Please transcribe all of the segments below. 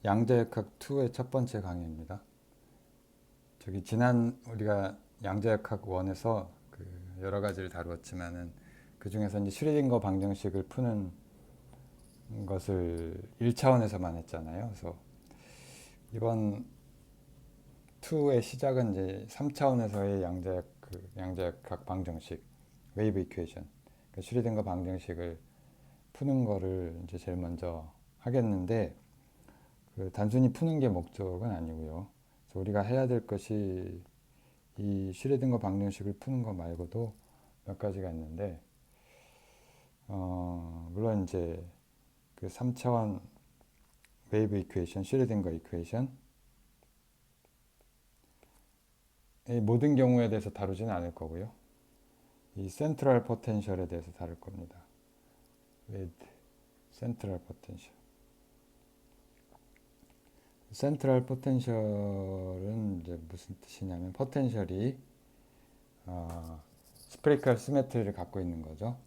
양자역학 2의 첫 번째 강의입니다. 지난 우리가 양자역학 1에서 그 여러 가지를 다루었지만은 그 중에서 이제 슈리딩거 방정식을 푸는 것을 1차원에서만 했잖아요. 그래서 이번 2의 시작은 이제 3차원에서의 양자역학 방정식, 웨이브 이퀘이션, 그러니까 슈리딩거 방정식을 푸는 거를 이제 제일 먼저 하겠는데, 단순히 푸는 게 목적은 아니고요. 그래서 우리가 해야 될 것이 이 슈레딩거 방정식을 푸는 거 말고도 몇 가지가 있는데, 물론 이제 그 3차원 웨이브 이퀘이션, 슈레딩거 이퀘이션, 이 모든 경우에 대해서 다루지는 않을 거고요. 이 센트럴 포텐셜에 대해서 다룰 겁니다. with central potential. 센트럴 포텐셜은 이제 무슨 뜻이냐면 포텐셜이 스페리컬 시메트리를 갖고 있는 거죠.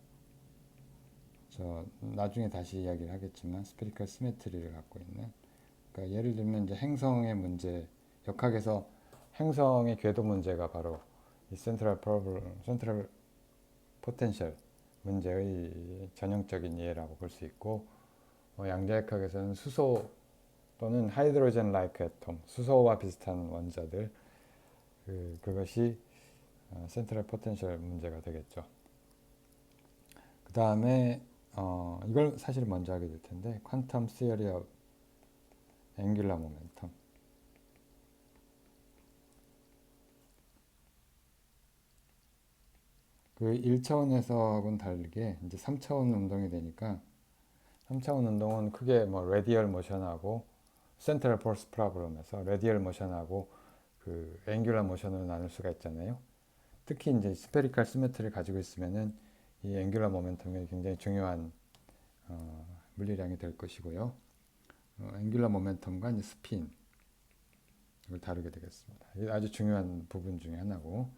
나중에 다시 이야기를 하겠지만 스페리컬 시메트리를 갖고 있는, 그러니까 예를 들면 이제 행성의 문제, 역학에서 행성의 궤도 문제가 바로 이 센트럴 포텐셜 문제의 전형적인 예라고 볼 수 있고, 양자역학에서는 수소 또는 하이드로젠 라이크 애톰, 수소와 비슷한 원자들, 그것이 센트럴 포텐셜 문제가 되겠죠. 그 다음에 이걸 사실 먼저 하게 될 텐데, 퀀텀 시어리 오브 앵귤러 모멘텀. 그 1차원에서하고는 다르게 이제 3차원 운동이 되니까, 3차원 운동은 크게 뭐 레디얼 모션하고 센트럴 포스 프로블럼에서 레디얼 모션하고 그 앵귤러 모션으로 나눌 수가 있잖아요. 특히 이제 스페리컬 시메트리를 가지고 있으면은 이 앵귤러 모멘텀이 굉장히 중요한 물리량이 될 것이고요. 앵귤러 모멘텀과 이제 스핀, 이걸 다루게 되겠습니다. 이게 아주 중요한 부분 중에 하나고,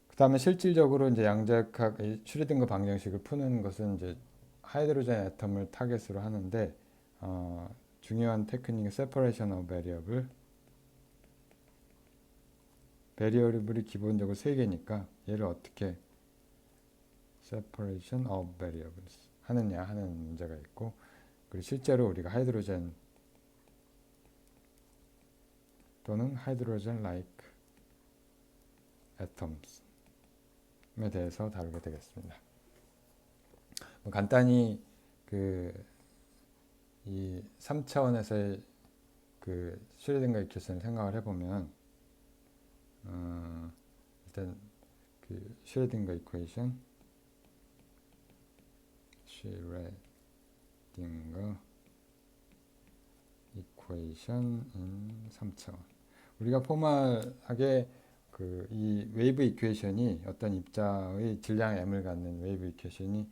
그 다음에 실질적으로 이제 양자역학 슈리딩거 방정식을 푸는 것은 이제 하이드로젠 애텀을 타겟으로 하는데, 중요한 테크닉이 separation of variable. 베리어블이 기본적으로 세 개니까 얘를 어떻게 separation of variables 하느냐 하는 문제가 있고, 그리고 실제로 우리가 하이드로젠 또는 하이드로젠 like atoms에 대해서 다루게 되겠습니다. 간단히 이 3차원에서의 그 슈레딩거 이퀘이션을 생각을 해보면, 일단 그 슈레딩거 이퀘이션, 슈레딩거 이퀘이션 in 3차원. 우리가 포멀하게 이 웨이브 이퀘이션이 어떤 입자의 질량 m을 갖는 웨이브 이퀘이션이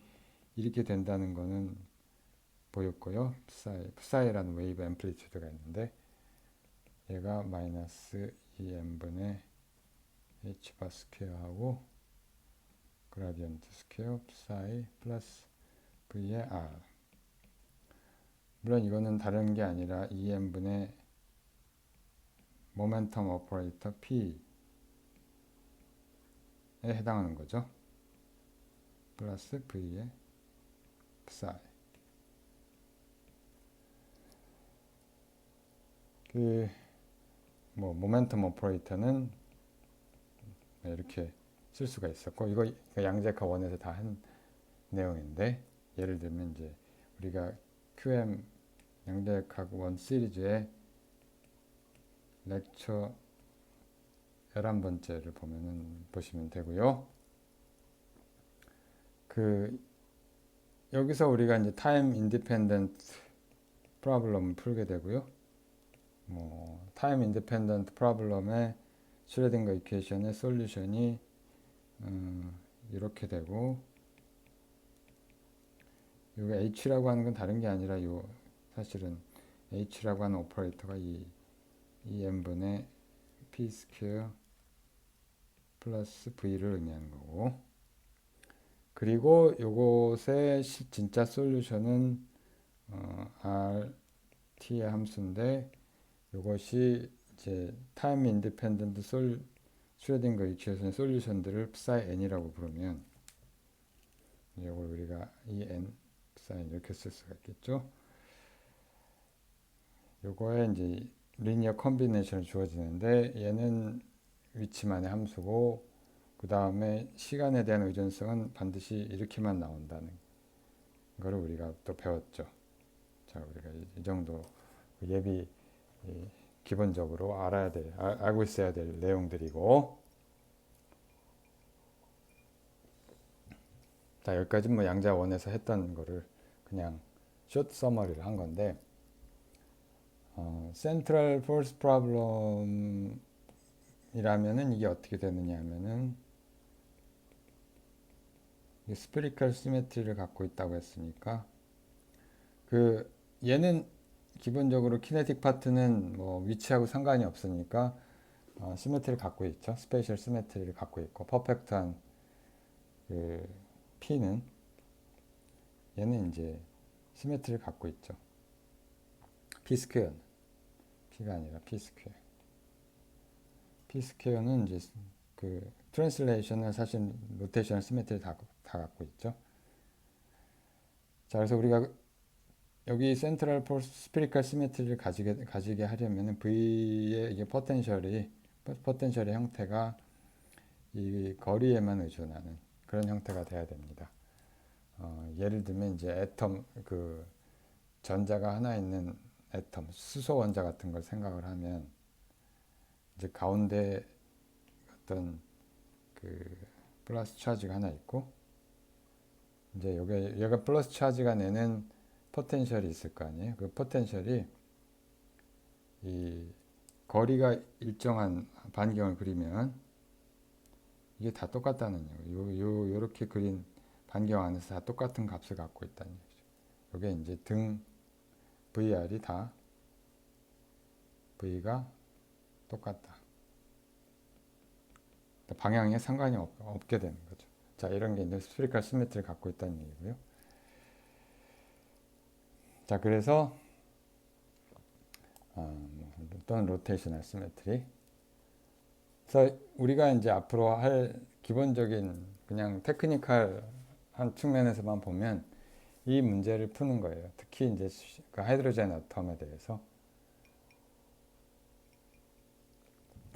이렇게 된다는 것은 보였고요. psi라는 웨이브 앰플리튜드가 있는데, 얘가 마이너스 2m분의 h바 스퀘어하고 그라디언트 스퀘어 psi 플러스 v의 r. 물론 이거는 다른 게 아니라 2m분의 모멘텀 오퍼레이터 P에 해당하는 거죠. 플러스 V의 psi. 모멘텀 오퍼레이터는 이렇게 쓸 수가 있었고, 이거 양자역학 원에서 다 한 내용인데, 예를 들면 이제 우리가 QM 양자역학 원 시리즈의 렉처 11번째를 보시면 되고요. 여기서 우리가 이제 타임 인디펜던트 프로블럼을 풀게 되고요. 타임 인디펜던트 프로블럼의 슈레딩거 이퀘이션의 솔루션이 이렇게 되고, 여기 h라고 하는 건 다른 게 아니라 사실은 h라고 하는 오퍼레이터가 이 2m분의 p 스퀘어 플러스 v를 의미하는 거고, 그리고 요것의 진짜 솔루션은 r t의 함수인데 이것이 이제 타임 인디펜던트 슈레딩거 이퀘이션의 솔루션들을 psi n이라고 부르면 이걸 우리가 en psi 이렇게 쓸 수가 있겠죠. 요거에 이제 리니어 컨비네이션이 주어지는데 얘는 위치만의 함수고 그 다음에 시간에 대한 의존성은 반드시 이렇게만 나온다는 거를 우리가 또 배웠죠. 자, 우리가 이 정도 예비 기본적으로 알아야 될, 알고 있어야 될 내용들이고, 자, 여기까지 뭐 양자 원에서 했던 거를 그냥 숏 서머리를 한 건데, 센트럴 포스 프로블럼이라면은 이게 어떻게 되느냐 하면은 스페리컬 시메트리를 갖고 있다고 했으니까 그 얘는 기본적으로 키네틱 파트는 뭐 위치하고 상관이 없으니까 시메트리를 갖고 있죠. 스페이셜 시메트리를 갖고 있고 퍼펙트한 그 P는 얘는 이제 시메트리를 갖고 있죠. P 스퀘어는 P가 아니라 P 스퀘어. P 스퀘어는 이제 그 트랜슬레이션을 사실 로테이션을 시메트리 다 갖고 있죠. 자, 그래서 우리가 여기 센트럴 포스 스피리컬 시메트리를 가지게 하려면 V의 이게 포텐셜의 형태가 이 거리에만 의존하는 그런 형태가 돼야 됩니다. 예를 들면 이제 애텀 그 전자가 하나 있는 애텀 수소 원자 같은 걸 생각을 하면 이제 가운데 어떤 그 플러스 차지가 하나 있고 이제 얘가 플러스 차지가 내는 포텐셜이 있을 거 아니에요. 그 포텐셜이 이 거리가 일정한 반경을 그리면 이게 다 똑같다는 얘기예요. 요렇게 그린 반경 안에서 다 똑같은 값을 갖고 있다는 얘기죠. 요게 이제 등 VR이 다 V가 똑같다. 방향에 상관이 없게 되는 거죠. 자, 이런 게 이제 스피리컬 시메트리를 갖고 있다는 얘기고요. 자, 그래서 또는 로테이셔널 시메트리. 그래서 우리가 이제 앞으로 할 기본적인 그냥 테크니컬한 측면에서만 보면 이 문제를 푸는 거예요. 특히 이제 그 하이드로젠 아톰에 대해서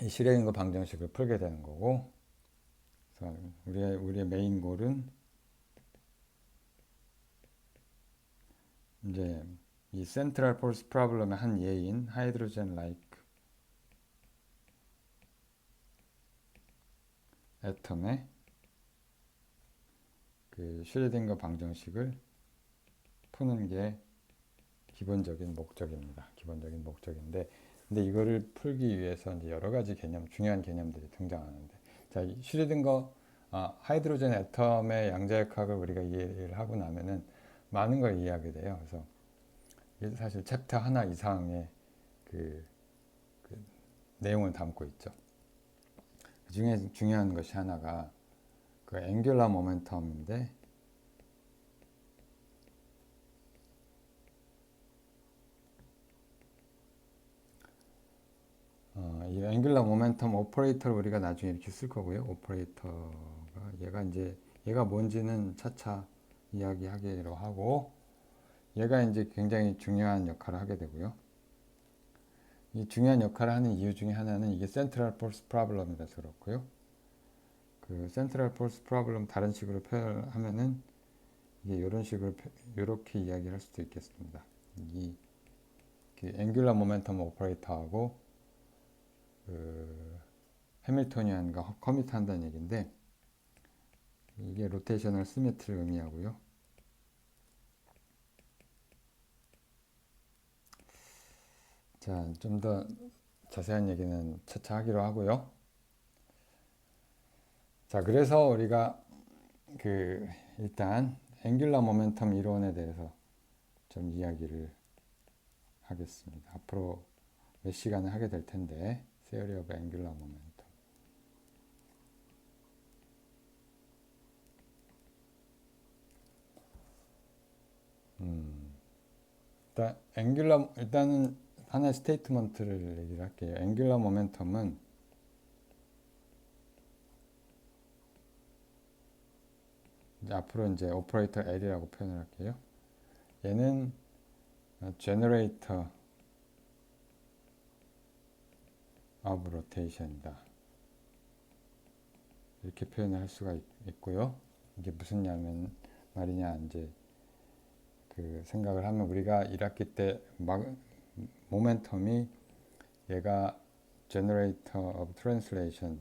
이 슈레딩거 방정식을 풀게 되는 거고, 그래서 우리의 메인 골은 이제 이 센트럴 포스 프로블럼의 한 예인 하이드로젠 라이크 애텀의 그 슈레딩거 방정식을 푸는 게 기본적인 목적입니다. 기본적인 목적인데, 근데 이거를 풀기 위해서 이제 여러 가지 중요한 개념들이 등장하는데, 자, 이 슈레딩거 하이드로젠 애텀의 양자역학을 우리가 이해를 하고 나면은 많은 걸 이해하게 돼요. 그래서 이게 사실 챕터 하나 이상의 그 내용을 담고 있죠. 그 중에 중요한 것이 하나가 그 앵귤러 모멘텀인데, 이 앵귤러 모멘텀 오퍼레이터를 우리가 나중에 이렇게 쓸 거고요. 오퍼레이터가 얘가 뭔지는 차차 이야기하기로 하고, 얘가 이제 굉장히 중요한 역할을 하게 되고요. 이 중요한 역할을 하는 이유 중에 하나는 이게 센트럴 포스 프로블럼이라서 그렇고요. 그 센트럴 포스 프로블럼 다른 식으로 표현하면은 이게 이런 식으로 이렇게 이야기를 할 수도 있겠습니다. 이 앵귤러 모멘텀 오퍼레이터하고 그 해밀토니안과 커밋한다는 얘기인데, 이게 로테이셔널 시메트리를 의미하고요. 자, 좀 더 자세한 얘기는 차차 하기로 하고요. 자, 그래서 우리가 일단 앵귤러 모멘텀 이론에 대해서 좀 이야기를 하겠습니다. 앞으로 몇 시간을 하게 될 텐데, Theory of Angular Momentum. 일단 앵귤러 일단은 하나의 스테이트먼트를 얘기를 할게요. 앵귤러 모멘텀은 이제 앞으로 이제 오퍼레이터 L이라고 표현을 할게요. 얘는 generator of rotation이다. 이렇게 표현을 할 수가 있고요. 이게 무슨 말이냐 이제 그 생각을 하면 우리가 1학기 때 모멘텀이 얘가 generator of translation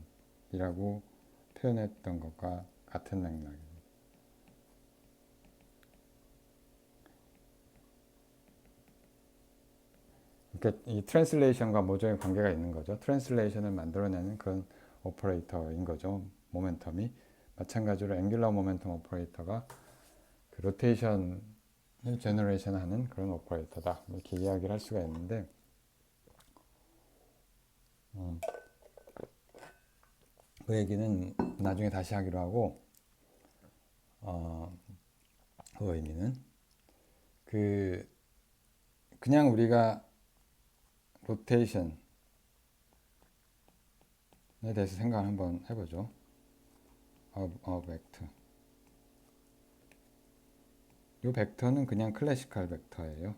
이라고 표현했던 것과 같은 맥락입니다. 그러니까 이 트랜슬레이션과 모종의 관계가 있는 거죠. 트랜슬레이션을 만들어내는 그런 오퍼레이터인 거죠. 모멘텀이. 마찬가지로 앵귤러 모멘텀 오퍼레이터가 그 로테이션을 제너레이션 하는 그런 오퍼레이터다. 이렇게 이야기를 할 수가 있는데 그 얘기는 나중에 다시 하기로 하고 그 의미는 그냥 우리가 로테이션에 대해서 생각을 한번 해보죠. 벡터. 이 벡터는 그냥 클래시컬 벡터예요.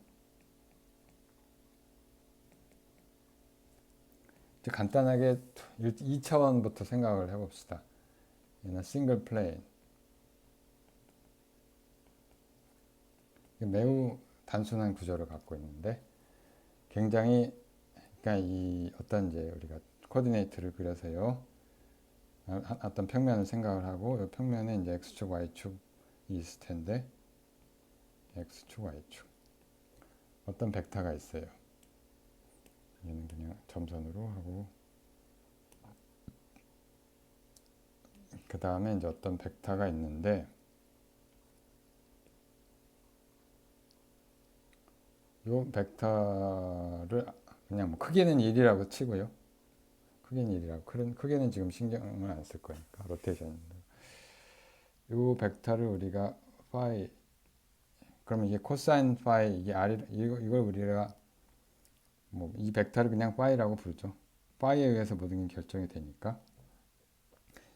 이제 간단하게 2차원부터 생각을 해봅시다. 얘는 싱글 플레인. 매우 단순한 구조를 갖고 있는데 굉장히 그러니까 이 어떤 이제 우리가 코디네이트를 그려서요. 어떤 평면을 생각을 하고 이 평면에 이제 x축, y축이 있을 텐데 x축, y축 어떤 벡터가 있어요. 얘는 그냥 점선으로 하고 그 다음에 이제 어떤 벡터가 있는데 이 벡터를 그냥 뭐 크기는 1이라고 치고요. 크기는 1이라고. 크기는 지금 신경을 안 쓸 거니까 로테이션인데 이 벡터를 우리가 파이 그러면 이게 코사인 파이 이게 r 이걸 우리가 뭐 이 벡터를 그냥 파이라고 부르죠. 파이에 의해서 모든 게 결정이 되니까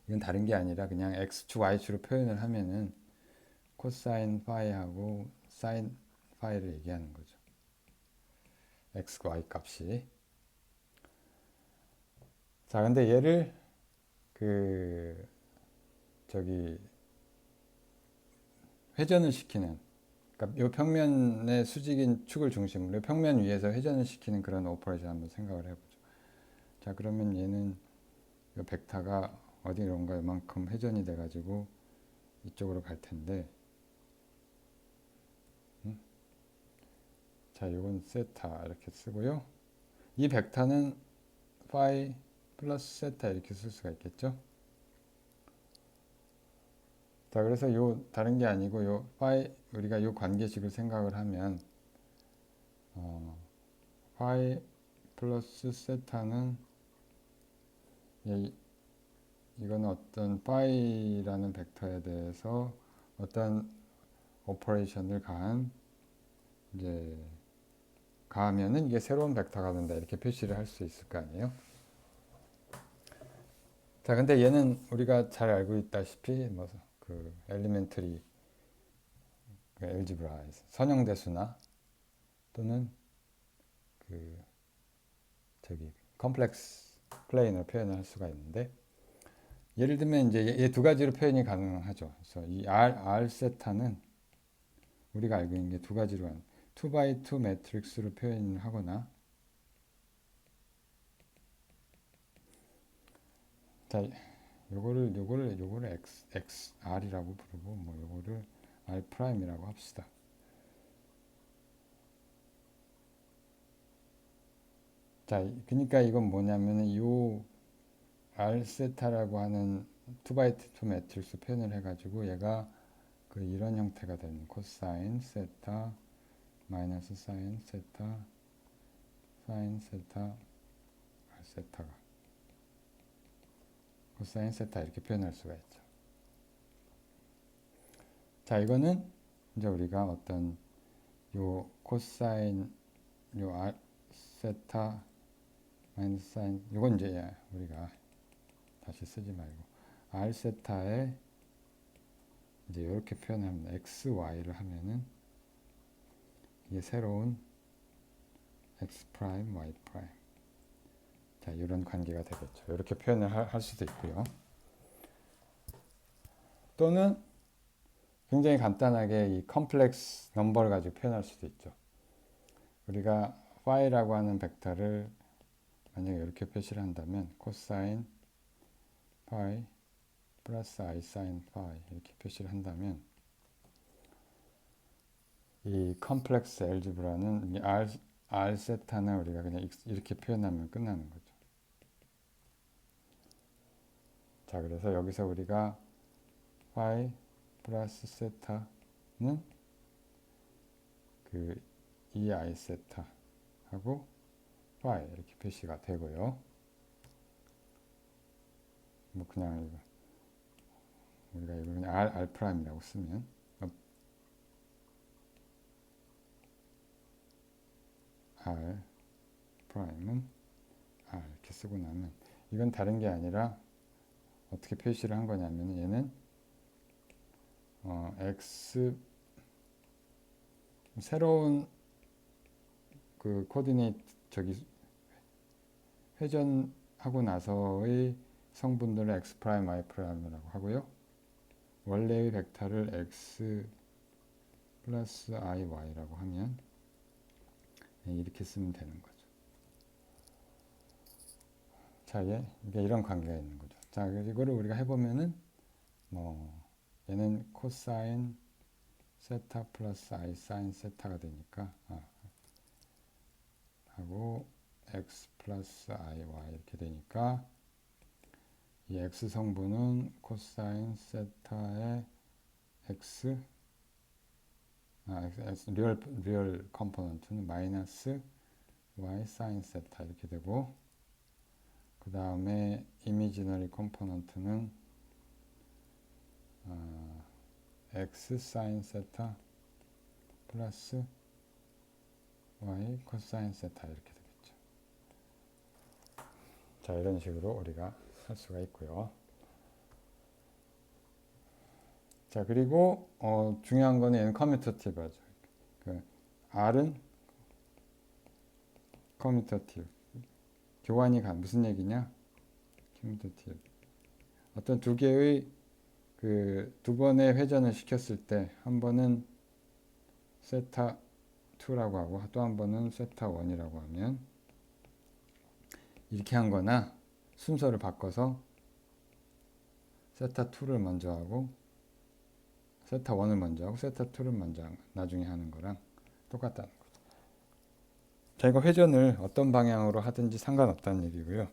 이건 다른 게 아니라 그냥 x축 y축으로 표현을 하면은 코사인 파이하고 사인 파이를 얘기하는 거죠. x, y 값이. 자, 근데 얘를 저기 회전을 시키는 그러니까 이 평면의 수직인 축을 중심으로 평면 위에서 회전을 시키는 그런 오퍼레이션 한번 생각을 해보죠. 자, 그러면 얘는 이 벡터가 어디론가 이만큼 회전이 돼가지고 이쪽으로 갈 텐데 자, 이건 세타 이렇게 쓰고요. 이 벡터는 파이 플러스 세타 이렇게 쓸 수가 있겠죠. 자, 그래서 요 다른 게 아니고 요 파이 우리가 요 관계식을 생각을 하면 파이 플러스 세타는 이거는 어떤 파이라는 벡터에 대해서 어떤 오퍼레이션을 가하면은 이게 새로운 벡터가 된다 이렇게 표시를 할 수 있을 거 아니에요. 자, 근데 얘는 우리가 잘 알고 있다시피 뭐 그 엘리멘터리 엘지브라에서 선형대수나 또는 그 저기 컴플렉스 플레인으로 표현을 할 수가 있는데 예를 들면 이제 얘 두 가지로 표현이 가능하죠. 그래서 이 R 세타는 우리가 알고 있는 게 두 가지로 2x2 매트릭스로 표현하거나 자, 요거를 XR이라고 부르고 뭐 요거를 R 프라임이라고 합시다. 자, 그러니까 이건 뭐냐면은 요 R 세타라고 하는 2x2 매트릭스 표현을 해가지고 얘가 이런 형태가 되는 코사인 세타 마이너스 사인 세타 사인 세타 R 세타가 코사인 세타 이렇게 표현할 수가 있죠. 자, 이거는 이제 우리가 어떤 요 코사인 요 세타 마이너스 사인 요건 이제 우리가 다시 쓰지 말고 r 세타에 이제 이렇게 표현하면 x, y를 하면은 이게 새로운 x 프라임, y 프라임. 자, 이런 관계가 되겠죠. 이렇게 표현을 할 수도 있고요. 또는 굉장히 간단하게 이 컴플렉스 넘버를 가지고 표현할 수도 있죠. 우리가 phi라고 하는 벡터를 만약에 이렇게 표시를 한다면 코사인 phi 플러스 i sin phi 이렇게 표시를 한다면 이 컴플렉스 엘지브라는 이 r 세타는 우리가 그냥 이렇게 표현하면 끝나는 거죠. 자, 그래서 여기서 우리가 phi 플러스 세타는 그 2i 세타 하고 phi 이렇게 표시가 되고요. 뭐 그냥 이거 우리가 이걸 그냥 r 프라임이라고 쓰면 r 프라임은 r 이렇게 쓰고 나면 이건 다른 게 아니라 어떻게 표시를 한 거냐면 얘는 x 새로운 그 코디네이트 저기 회전하고 나서의 성분들을 x 프라임, y 프라임이라고 하고요. 원래의 벡터를 x 플러스 i, y라고 하면 이렇게 쓰면 되는 거죠. 자, 이게 이런 관계가 있는 거죠. 자, 이거를 우리가 해보면은 뭐 얘는 코사인 세타 플러스 i 사인 세타가 되니까 하고 x 플러스 i, y 이렇게 되니까 이 x 성분은 코사인 세타의 x 리얼 컴포넌트는 마이너스 y 사인 세타 이렇게 되고 그 다음에 이미지너리 컴포넌트는 x 사인 세타 플러스 y 코사인 세타 이렇게 되겠죠. 자, 이런 식으로 우리가 할 수가 있고요. 자, 그리고 중요한 거는 얘는 커뮤터티브하죠. 그 R은 커뮤터티브. 교환이 무슨 얘기냐? 커뮤터티브. 어떤 두 개의 두 번의 회전을 시켰을 때 한 번은 세타 2라고 하고 또 한 번은 세타 1이라고 하면 이렇게 한 거나 순서를 바꿔서 세타 2를 먼저 하고 세타 1을 먼저 하고 세타 2를 먼저 나중에 하는 거랑 똑같다는 거죠. 자, 이거 회전을 어떤 방향으로 하든지 상관없다는 얘기고요.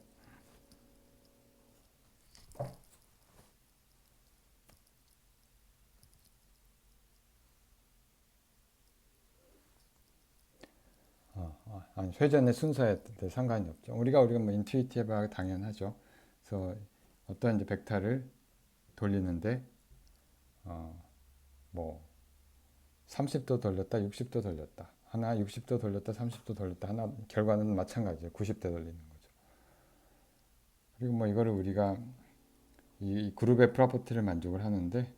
아니, 회전의 순서에 상관이 없죠. 우리가 뭐 인투이티브하게 당연하죠. 그래서 어떤 이제 벡터를 돌리는데 뭐 30도 돌렸다, 60도 돌렸다. 하나 60도 돌렸다, 30도 돌렸다. 하나 결과는 마찬가지예요. 90도 돌리는 거죠. 그리고 뭐 이거를 우리가 이 그룹의 프로퍼티를 만족을 하는데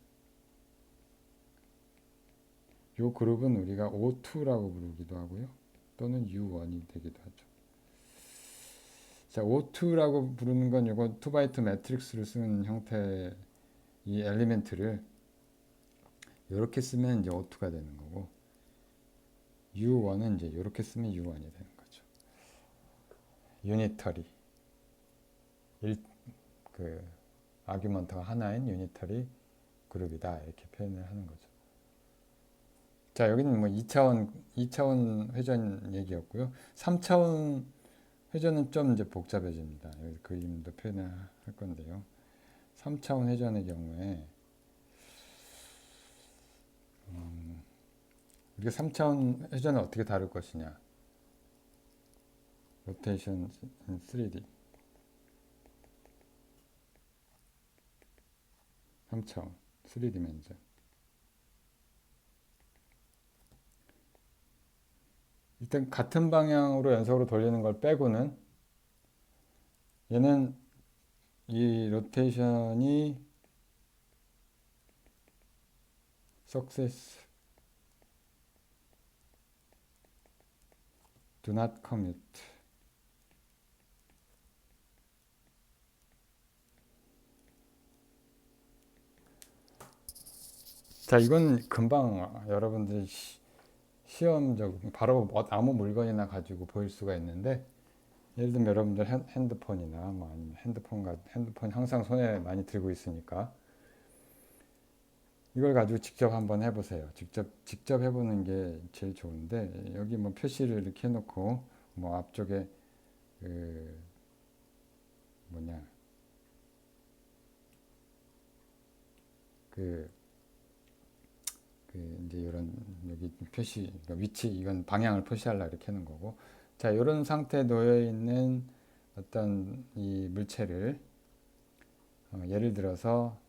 이 그룹은 우리가 O2라고 부르기도 하고요. 또는 U1이 되기도 하죠. 자, O2라고 부르는 건 이거 2x2 매트릭스를 쓰는 형태의 이 엘리멘트를 이렇게 쓰면 이제 O2가 되는 거고 U1은 이제 이렇게 쓰면 U1이 되는 거죠. 유니터리 그 아규먼트가 하나인 유니터리 그룹이다 이렇게 표현을 하는 거죠. 자, 여기는 뭐 2차원 회전 얘기였고요. 3차원 회전은 좀 이제 복잡해집니다. 여기 그림도 표현을 할 건데요. 3차원 회전의 경우에 우리가 3차원 회전을 어떻게 다룰 것이냐. 로테이션 in 3D 3차원 3디멘전 일단 같은 방향으로 연속으로 돌리는 걸 빼고는 얘는 이 로테이션이 success do not commit. 자, 이건 금방 여러분들이 시험적 바로 아무 물건이나 가지고 보일 수가 있는데, 예를 들면 여러분들 핸드폰이나 뭐 아니면 핸드폰 항상 손에 많이 들고 있으니까 이걸 가지고 직접 한번 해보세요. 직접 해보는 게 제일 좋은데, 여기 뭐 표시를 이렇게 해놓고 뭐 앞쪽에 그 뭐냐 그 이제 이런 여기 표시 그러니까 위치 이건 방향을 표시하려 이렇게 하는 거고, 자 이런 상태에 놓여 있는 어떤 이 물체를 예를 들어서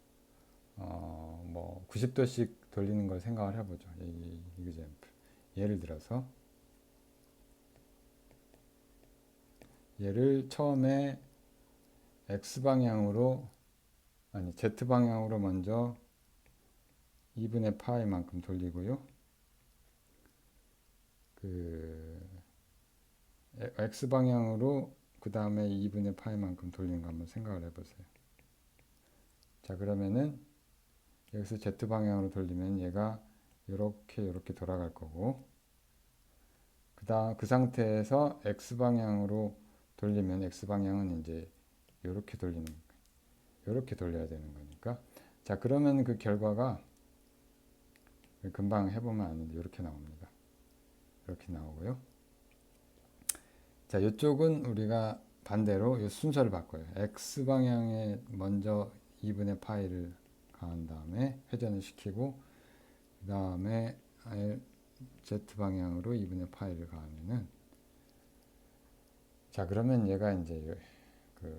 뭐 90도씩 돌리는 걸 생각을 해보죠. 이 example. 예를 들어서 얘를 처음에 x 방향으로 아니 z 방향으로 먼저 2분의 파이만큼 돌리고요. 그 x 방향으로 그 다음에 2분의 파이만큼 돌리는 거 한번 생각을 해보세요. 자 그러면은 여기서 z 방향으로 돌리면 얘가 이렇게 돌아갈 거고, 그 상태에서 x 방향으로 돌리면 x 방향은 이제 이렇게 돌려야 되는 거니까, 자 그러면 그 결과가 금방 해보면 아는데 이렇게 나옵니다. 이렇게 나오고요. 자 이쪽은 우리가 반대로 이 순서를 바꿔요. x 방향에 먼저 2분의 파이를 가한 다음에 회전을 시키고, 그 다음에 z 방향으로 2분의 파이를 가하면은, 자 그러면 얘가 이제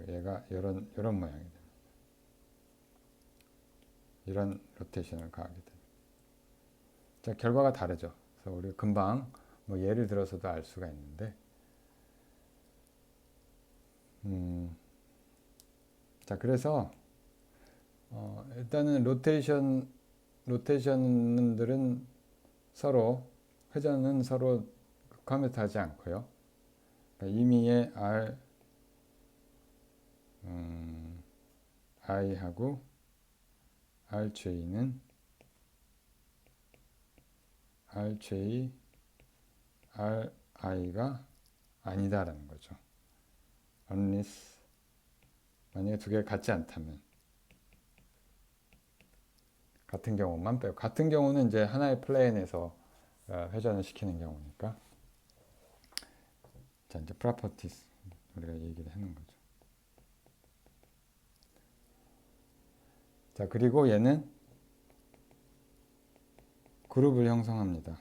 얘가 이런 모양이 됩니다. 이런 로테이션을 가하게 됩니다. 자 결과가 다르죠. 그래서 우리가 금방 뭐 예를 들어서도 알 수가 있는데, 자 그래서 일단은 로테이션들은 서로 회전은 서로 커밋하지 않고요. 그러니까 임의의 I하고 RJ는 RJ, RI가 아니다라는 거죠. unless 만약에 두 개가 같지 않다면, 같은 경우만 빼고, 같은 경우는 이제 하나의 플레인에서 회전을 시키는 경우니까, 자 이제 properties 우리가 얘기를 하는 거죠. 자 그리고 얘는 그룹을 형성합니다.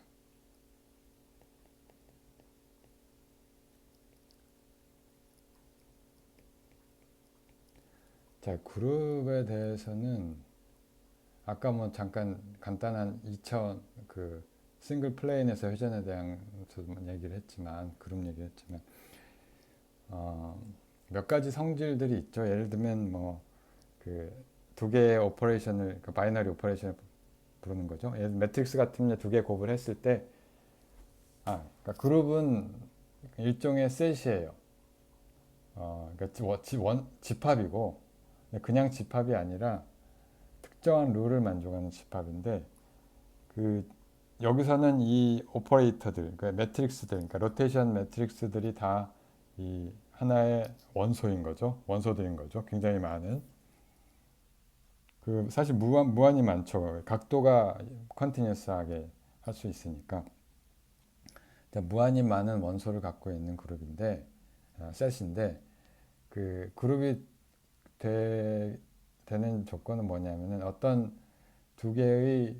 자 그룹에 대해서는 아까 뭐 잠깐 간단한 2차원 그 싱글 플레인에서 회전에 대한 얘기를 했지만, 그룹 얘기를 했지만, 몇 가지 성질들이 있죠. 예를 들면 뭐 그 두 개의 오퍼레이션을 그 바이너리 오퍼레이션을 부르는 거죠. 예를 들면 매트릭스 같은 두 개 곱을 했을 때, 그러니까 그룹은 일종의 셋이에요. 그러니까 집합이고, 그냥 집합이 아니라 특정한 룰을 만족하는 집합인데, 그 여기서는 이 오퍼레이터들, 그 매트릭스들, 그러니까 로테이션 매트릭스들이 다 이 하나의 원소인 거죠. 원소들인 거죠. 굉장히 많은. 그 사실 무한히 많죠. 각도가 컨티뉴스하게 할 수 있으니까. 무한히 많은 원소를 갖고 있는 그룹인데, 셋인데, 그 그룹이 되는 조건은 뭐냐면은 어떤 두 개의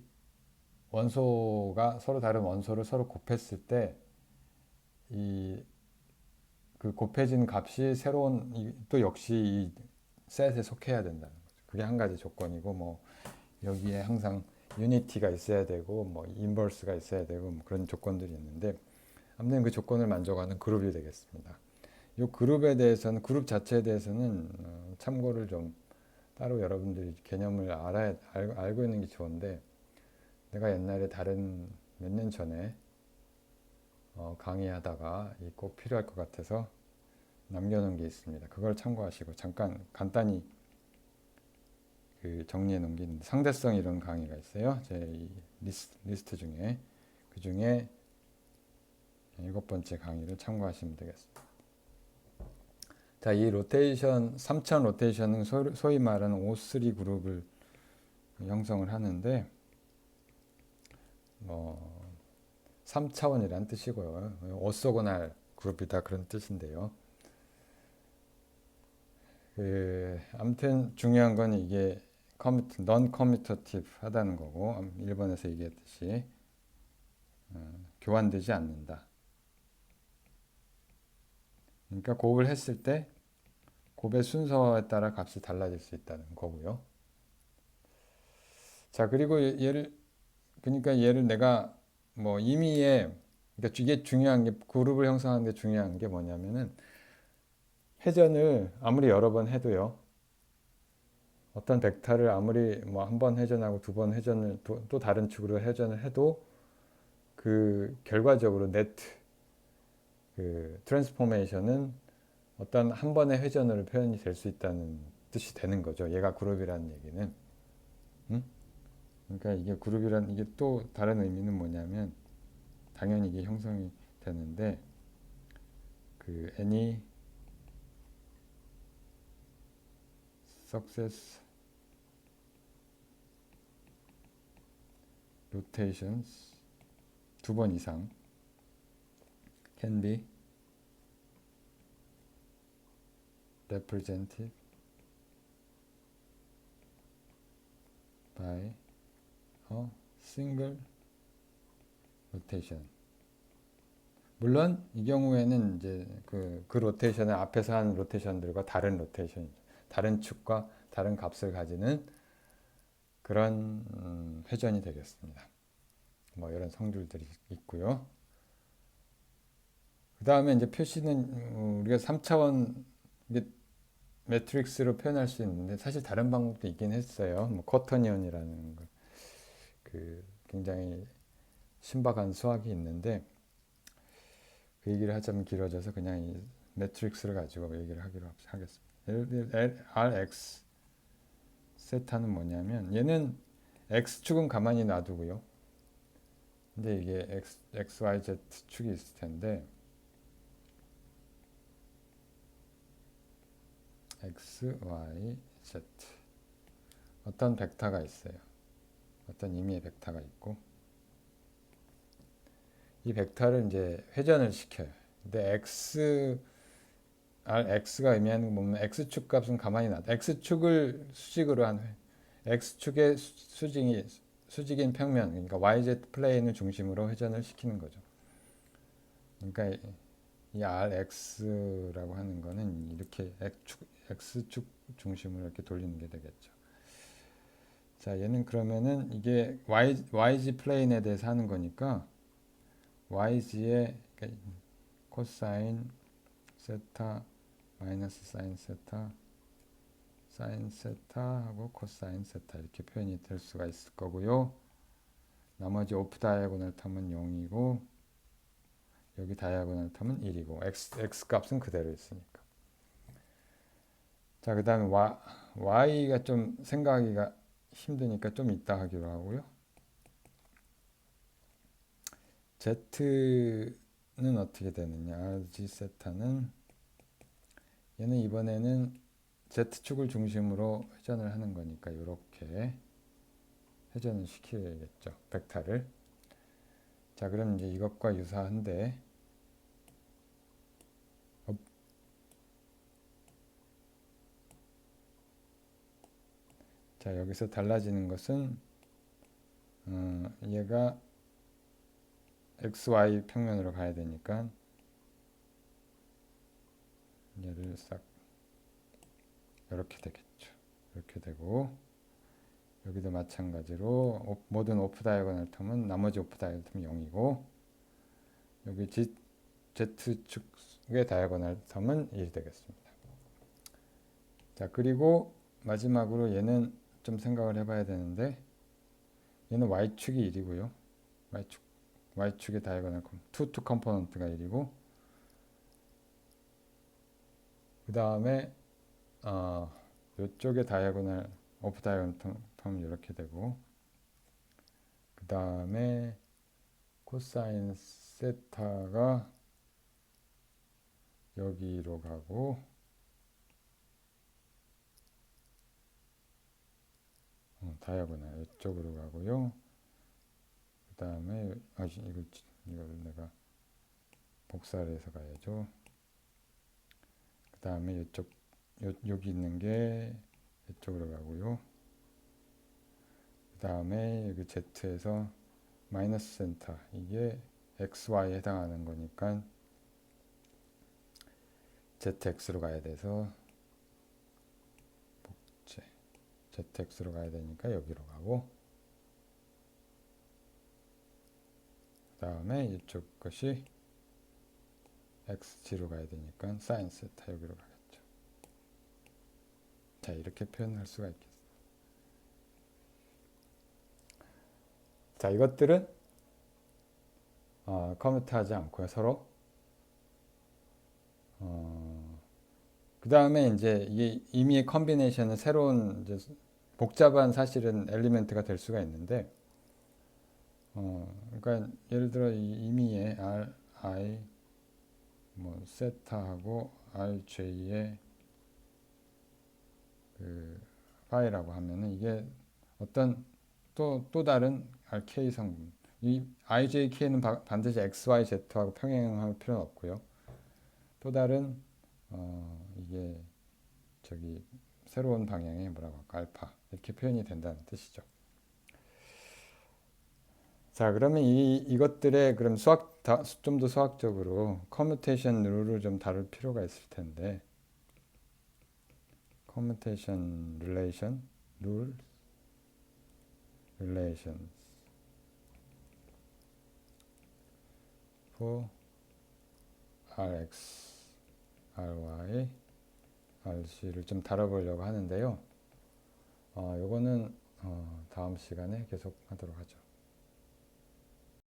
원소가 서로 다른 원소를 서로 곱했을 때 이 그 곱해진 값이 새로운 또 역시 이 셋에 속해야 된다는 거죠. 그게 한 가지 조건이고, 뭐 여기에 항상 유니티가 있어야 되고 뭐 인버스가 있어야 되고 뭐 그런 조건들이 있는데, 아무튼 그 조건을 만족하는 그룹이 되겠습니다. 이 그룹에 대해서는 그룹 자체에 대해서는 참고를 좀 따로 여러분들이 개념을 알고 있는 게 좋은데 내가 옛날에 다른 몇 년 전에 강의하다가 꼭 필요할 것 같아서 남겨놓은 게 있습니다. 그걸 참고하시고 잠깐 간단히 그 정리해 놓은 게 있는데 상대성 이론 강의가 있어요. 제 리스트 중에 그 중에 7번째 강의를 참고하시면 되겠습니다. 자, 이 로테이션 3차원 로테이션은 소위 말하는 O3 그룹을 형성을 하는데 3차원이란 뜻이고요. 오소고날 그룹이다 그런 뜻인데요. 아무튼 중요한 건 이게 non commutative 하다는 거고 1번에서 얘기했듯이 교환되지 않는다. 그러니까 곱을 했을 때 곱의 순서에 따라 값이 달라질 수 있다는 거고요. 자, 그리고 그러니까 얘를 내가 임의에 그러니까 이게 중요한 게 그룹을 형성하는 데 중요한 게 뭐냐면은 회전을 아무리 여러 번 해도요. 어떤 벡터를 아무리 한 번 회전하고 두 번 회전을 또 다른 축으로 회전을 해도 그 결과적으로 네트 그 트랜스포메이션은 어떤 한 번의 회전으로 표현이 될 수 있다는 뜻이 되는 거죠. 얘가 그룹이라는 얘기는. 그러니까 이게 그룹이라는 이게 또 다른 의미는 뭐냐면 당연히 이게 형성이 되는데 그 any success rotations 2번 이상 can be represented by a single rotation. 물론 이 경우에는 이제 그 로테이션을 앞에서 한 로테이션들과 다른 로테이션, 다른 축과 다른 값을 가지는 그런 회전이 되겠습니다. 이런 성질들이 있고요. 그 다음에 이제 표시는 우리가 3차원 매트릭스로 표현할 수 있는데 사실 다른 방법도 있긴 했어요. 쿼터니언이라는 그 굉장히 신박한 수학이 있는데 그 얘기를 하자면 길어져서 그냥 이 매트릭스를 가지고 얘기를 하기로 하겠습니다. 예를 들어 Rx 세타는 뭐냐면 얘는 x축은 가만히 놔두고요. 근데 이게 x, y, z 축이 있을 텐데 x, y, z 어떤 벡터가 있어요. 어떤 의미의 벡터가 있고 이 벡터를 이제 회전을 시켜요. 근데 x가 의미하는 거 보면 x축 값은 가만히 놔둬. x축을 수직으로 한 x축의 수직인 평면, 그러니까 yz 플레인을 중심으로 회전을 시키는 거죠. 그러니까 이 rx라고 하는 거는 이렇게 x축 중심으로 이렇게 돌리는 게 되겠죠. 자, 얘는 그러면은 이게 yz 플레인에 대해서 하는 거니까 yz의 코사인 세타 마이너스 사인 세타 사인 세타하고 코사인 세타 이렇게 표현이 될 수가 있을 거고요. 나머지 오프 다이아고널 텀은 0이고 여기 다이아고널 텀은 1이고 x 값은 그대로 있으니까. 자, 그 다음에 y가 좀 생각하기가 힘드니까 좀 이따 하기로 하고요. z는 어떻게 되느냐. rg 세타는 얘는 이번에는 z축을 중심으로 회전을 하는 거니까 이렇게 회전을 시키겠죠. 벡터를. 자, 그럼 이제 이것과 유사한데 자, 여기서 달라지는 것은 얘가 xy 평면으로 가야 되니까 얘를 싹 이렇게 되겠죠. 이렇게 되고 여기도 마찬가지로 모든 오프 다이아고널 텀은 나머지 오프 다이아고널 텀이 0이고 여기 Z축의 다이아고널 텀은 1이 되겠습니다. 자, 그리고 마지막으로 얘는 좀 생각을 해봐야 되는데, 얘는 Y축이 1이고요. Y축의 다이아고널 투 컴포넌트가 1이고, 그 다음에 이쪽에 다이아고널 오프 다이아고널 텀은 이렇게 되고, 그 다음에 코사인 세타가 여기로 가고, 다이아고널 이쪽으로 가고요. 그 다음에 이걸 내가 복사를 해서 가야죠. 그 다음에 여기 있는 게 이쪽으로 가고요. 그 다음에 여기 Z에서 마이너스 센터, 이게 XY에 해당하는 거니까 ZX로 가야 돼서 ZX로 가야 되니까 여기로 가고, 그 다음에 이쪽 것이 XG로 가야 되니까 사인 세타 여기로 가겠죠. 자, 이렇게 표현할 수가 있겠습니다. 자, 이것들은 커뮤트하지 않고요, 서로. 그 다음에 이제 이게 임의의 컨비네이션은 새로운 이제 복잡한 사실은 엘리멘트가 될 수가 있는데, 그러니까 예를 들어 이 임의의 RI 뭐 세타하고 RJ의 그 파이라고 하면은 이게 어떤 또 다른 RK 성분, 이 IJK는 반드시 XYZ하고 평행할 필요는 없고요. 또 다른 이게 저기 새로운 방향의 뭐라고 할까, 알파, 이렇게 표현이 된다는 뜻이죠. 자, 그러면 이것들의 그럼 좀 더 수학적으로 커뮤테이션 룰을 좀 다룰 필요가 있을 텐데, 커뮤테이션 릴레이션 룰 relations for Rx, Ry, Rc를 좀 다뤄보려고 하는데요. 요거는 다음 시간에 계속 하도록 하죠.